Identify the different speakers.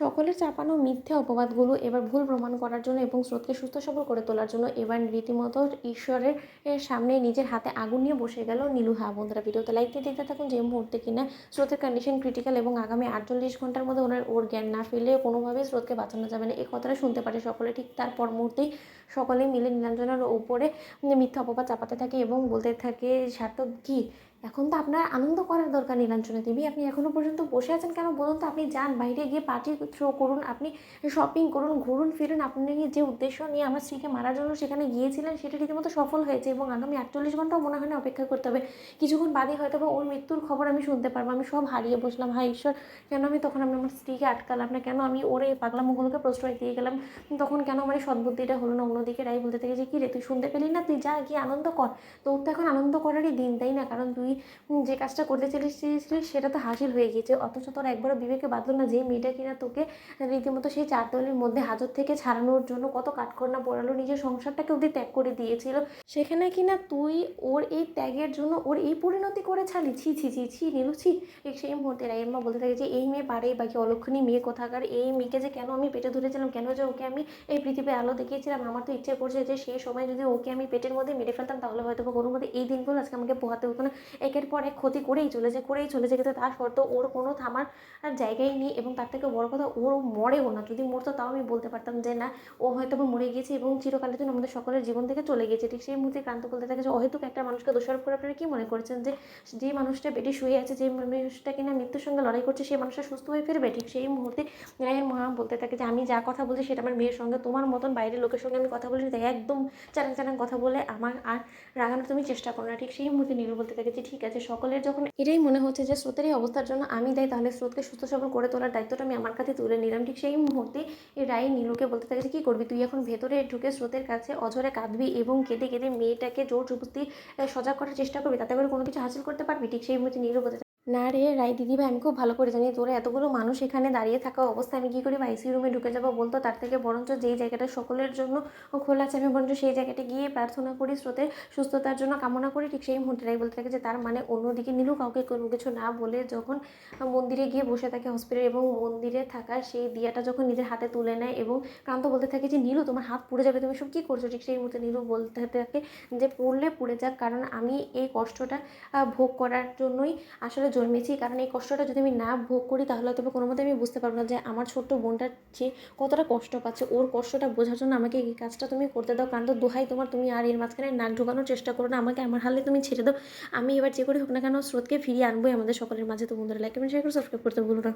Speaker 1: সকলের চাপানো মিথ্যে অপবাদগুলো এবার ভুল প্রমাণ করার জন্য এবং স্রোতকে সুস্থ সবল করে তোলার জন্য এবার রীতিমতো ঈশ্বরের সামনে নিজের হাতে আগুন নিয়ে বসে গেল নীলু। হ্যাঁ বন্ধুরা, ভিডিওতে লাইক দিয়ে দেখতে থাকুন যে মুহূর্তে কিনা স্রোতের কন্ডিশন ক্রিটিক্যাল এবং আগামী 48 ঘন্টার মধ্যে ওর জ্ঞান না ফিরলে কোনোভাবেই স্রোতকে বাঁচানো যাবে না। এই কথাটা শুনতে পারে সকলে, ঠিক তার পর মুহূর্তেই সকলে মিলে নীলাঞ্জনার উপরে মিথ্যা অপবাদ চাপাতে থাকে এবং বলতে থাকে সার্থক কী, এখন তো আপনার আনন্দ করার দরকার নীলাঞ্জনা দেবী, আপনি এখনও পর্যন্ত বসে আছেন কেন বলুন তো? আপনি যান বাইরে গিয়ে পার্টি থ্রো করুন, আপনি শপিং করুন, ঘুরুন ফিরুন। আপনি যে উদ্দেশ্য নিয়ে আমার স্ত্রীকে মারার জন্য সেখানে গিয়েছিলেন সেটা রীতিমতো সফল হয়েছে এবং আগামী 48 ঘন্টাও মনে হয় না অপেক্ষা করতে হবে। কিছুক্ষণ বাদে হয়তো বা ওর মৃত্যুর খবর আমি শুনতে পারবো। আমি সব হারিয়ে বসলাম, হায় ঈশ্বর, কেন আমি তখন আমি আমার স্ত্রীকে আটকালাম না, কেন আমি ওর এই পাগলামোগুলোকে প্রশ্রয় দিয়ে গেলাম, তখন কেন আমার এই সদ্বুদ্ধিটা হলো না? অন্যদিকে রাই বলতে থাকে যে কী রে, তুই শুনতে পেলি না? তুই যা গিয়ে আনন্দ কর, তোর তো এখন আনন্দ করারই দিন, তাই না? কারণ তুই যে কাজটা করতে চেয়েছিলিস সেটা তো হাসিল হয়ে গিয়েছে, অথচ তোর একবারও বিবেকে বাঁধলো না যে মেয়েটা কিনা তোকে রীতিমতো সেই চারদেওয়ালের মধ্যে হাজত থেকে ছাড়ানোর জন্য কত কাঠখড়না পোড়ালো, নিজের সংসারটাকে অবধি ত্যাগ করে দিয়েছিল, সেখানে কিনা তুই ওর এই ত্যাগের জন্য ওর এই পরিণতি করে ছাড়লি। ছি ছি ছি ছি নীলু, ছি। ঠিক সেই মুহূর্তে রায়ের মা বলতে থাকে যে এই মেয়ে পারে, বাকি অলক্ষণী মেয়ে কোথাকার, এই মেয়েকে যে কেন আমি পেটে ধরেছিলাম, কেন যে ওকে আমি এই পৃথিবীর আলো দেখিয়েছিলাম, আমার তো ইচ্ছে করছে যে সেই সময় যদি ওকে আমি পেটের মধ্যে মেরে ফেলতাম তাহলে হয়তো বা কোনো মধ্যে এই দিনগুলো আজকে আমাকে পোহাতে হতো না। একের পর এক ক্ষতি করেই চলেছে কিন্তু তা সত্ত্বেও ওর কোনো থামার জায়গাই নেই এবং তার থেকে বড় কথা ওর মরেও না। যদি মরতো তাও আমি বলতে পারতাম যে না, ও হয়তো বা মরে গিয়েছে এবং চিরকালের জন্য আমাদের সকলের জীবন থেকে চলে গিয়েছে। ঠিক সেই মুহূর্তে ক্রান্ত বলতে থাকে যে অহেতুক একটা মানুষকে দোষারোপ করে আপনারা কী মনে করছেন যে যে মানুষটা বেডে শুয়ে আছে, যে মানুষটা কিনা মৃত্যুর সঙ্গে লড়াই করছে, সেই মানুষটা সুস্থ হয়ে ফিরবে? ঠিক সেই মুহূর্তে রায়ের মা বলতে থাকে যে আমি যা কথা বলছি সেটা আমার মেয়ের সঙ্গে, তোমার মতন বাইরের লোকের সঙ্গে আমি কথা বলি, তাই একদম চারাং চারাং কথা বলে আমার আর রাগানোর তুমি চেষ্টা করো না। ঠিক সেই মুহূর্তে নীলু বলতে থাকে যে ঠিক আছে, সকলের যখন এটাই মনে হচ্ছে যে স্রোতের এই অবস্থার জন্য আমি দেয়, তাহলে স্রোতকে সুস্থ সবল করে তোলার দায়িত্বটা আমি আমার কাছে তুলে নিলাম। ঠিক সেই মুহূর্তে এই রাই নীলুকে বলতে থাকে যে কী করবি তুই এখন? ভেতরে ঢুকে স্রোতের কাছে অঝরে কাঁদবি এবং কেঁদে কেঁদে মেয়েটাকে জোর জবরদস্তি সজাগ করার চেষ্টা করবি, তাতে করে কোনো কিছু হাসিল করতে পারবি? ঠিক সেই মুহূর্তে নীলু বলতে না রে রাই দিদিভাই, আমি খুব ভালো করে জানি তোরা এতগুলো মানুষ এখানে দাঁড়িয়ে থাকা অবস্থায় আমি কী করে আইসিইউ রুমে ঢুকে যাবো বলতো? তার থেকে বরঞ্চ যেই জায়গাটা সকলের জন্য খোলা আছে আমি বরঞ্চ সেই জায়গাটা গিয়ে প্রার্থনা করি, স্রোতের সুস্থতার জন্য কামনা করি। ঠিক সেই মুহূর্তে রাই বলতে থাকে যে তার মানে অন্যদিকে নীলু কাউকে কোনো কিছু না বলে যখন মন্দিরে গিয়ে বসে থাকে হসপিটালে এবং মন্দিরে থাকা সেই দিয়াটা যখন নিজের হাতে তুলে নেয় এবং ক্রান্ত বলতে থাকে যে নীলু তোমার হাত পুড়ে যাবে, তুমি সব কী করছো? ঠিক সেই মুহূর্তে নীলু বলতে থাকে যে পুড়লে পুড়ে যাক, কারণ আমি এই কষ্টটা ভোগ করার জন্যই আসলে জন্মেছি। কারণ এই কষ্টটা যদি আমি না ভোগ করি তাহলে হয়তো কোনো মতে আমি বুঝতে পারবো না যে আমার ছোট্ট বোনটার যে কতটা কষ্ট পাচ্ছে, ওর কষ্টটা বোঝার জন্য আমাকে এই কাজটা তুমি করতে দাও। কারণ তো দোহাই তোমার, তুমি আর এর মাঝখানে নাক ঢোকানোর চেষ্টা করো না, আমাকে আমার হালে তুমি ছেড়ে দাও। আমি এবার যে করে হোক না কেন স্রোতকে ফিরিয়ে আনবোই আমাদের সকলের মাঝে। তো বন্ধুরা লাইক কমেন্ট শেয়ার করে সাবস্ক্রাইব করতে ভুলো না।